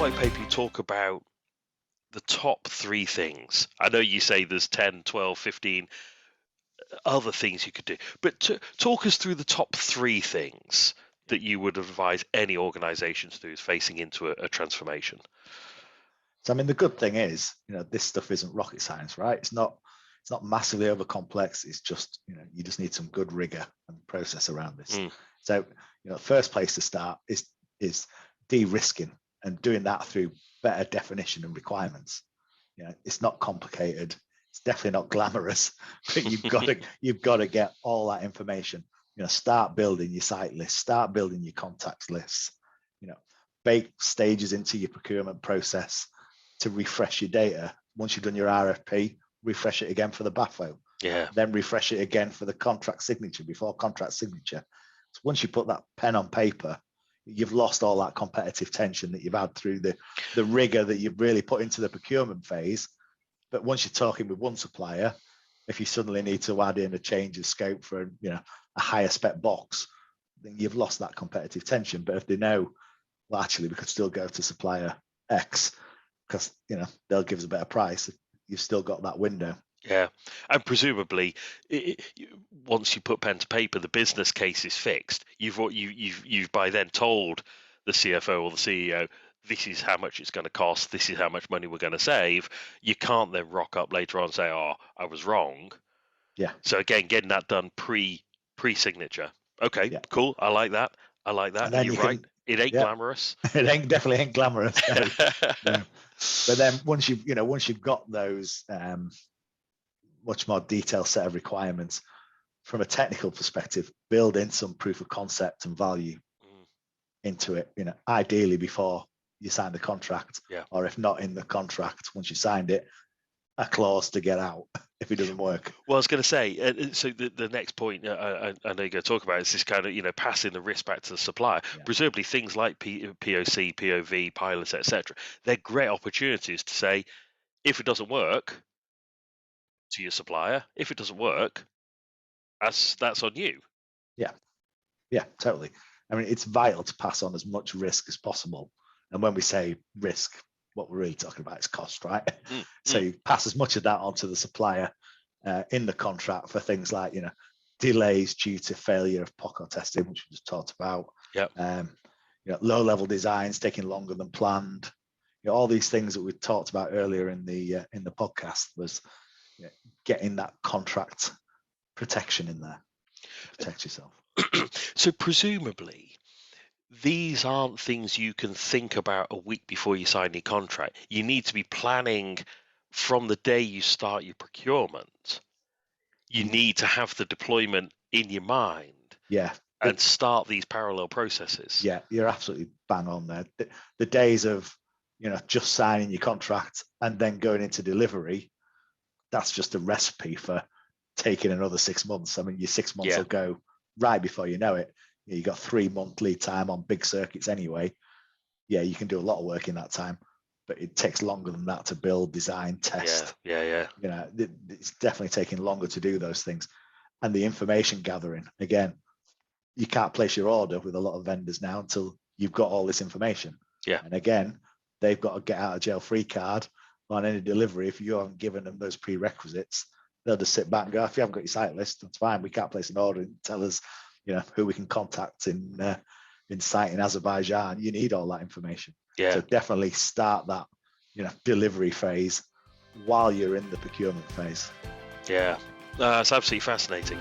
white paper, you talk about the top 3 things. I know you say there's 10, 12, 15 other things you could do, but talk us through the top 3 things that you would advise any organization to do facing into a transformation. So, I mean, the good thing is, this stuff isn't rocket science, right? It's not massively over complex. It's just, you just need some good rigor and process around this. So, the first place to start is de-risking and doing that through better definition and requirements. It's not complicated. It's definitely not glamorous, but you've got to get all that information. Start building your site list, start building your contacts lists. Bake stages into your procurement process to refresh your data. Once you've done your RFP, refresh it again for the BAFO. Yeah. Then refresh it again for the contract signature before contract signature. So once you put that pen on paper, you've lost all that competitive tension that you've had through the rigor that you've really put into the procurement phase. But once you're talking with one supplier, if you suddenly need to add in a change of scope for a higher spec box, then you've lost that competitive tension. But if they know, well, actually, we could still go to supplier X because they'll give us a better price, you've still got that window. Yeah, and presumably, once you put pen to paper, the business case is fixed. You've by then told the CFO or the CEO, this is how much it's going to cost. This is how much money we're going to save. You can't then rock up later on and say, "Oh, I was wrong." Yeah. So again, getting that done pre-signature. Okay, yeah. Cool. I like that. And you're right. It ain't glamorous. It definitely ain't glamorous. No. But then once you've got those much more detailed set of requirements from a technical perspective, build in some proof of concept and value into it. Ideally before you sign the contract, or if not in the contract, once you signed it, a clause to get out if it doesn't work. Well, I was going to say, so the next point I know you're going to talk about is this kind of, passing the risk back to the supplier. Yeah. Presumably things like POC, POV, pilots, etc. They're great opportunities to say, if it doesn't work, to your supplier, if it doesn't work, that's on you. Yeah, totally. I mean, it's vital to pass on as much risk as possible. And when we say risk, what we're really talking about is cost, right? So you pass as much of that onto the supplier in the contract for things like, delays due to failure of POC testing, which we just talked about. Low-level designs taking longer than planned. All these things that we talked about earlier in the podcast was getting that contract protection in there. Protect yourself. So presumably, these aren't things you can think about a week before you sign your contract. You need to be planning from the day you start your procurement. You need to have the deployment in your mind. Yeah. And start these parallel processes. Yeah, you're absolutely bang on there. The days of, just signing your contract and then going into delivery, that's just a recipe for taking another 6 months. I mean, your 6 months will go right before you know it. You got 3 month lead time on big circuits anyway. Yeah, you can do a lot of work in that time, but it takes longer than that to build, design, test. Yeah. It's definitely taking longer to do those things. And the information gathering, again, you can't place your order with a lot of vendors now until you've got all this information. Yeah. And again, they've got a get out of jail free card on any delivery. If you haven't given them those prerequisites, they'll just sit back and go, if you haven't got your site list, that's fine. We can't place an order and tell us, who we can contact in site in Azerbaijan. You need all that information. Yeah. So definitely start that, delivery phase while you're in the procurement phase. Yeah. It's absolutely fascinating.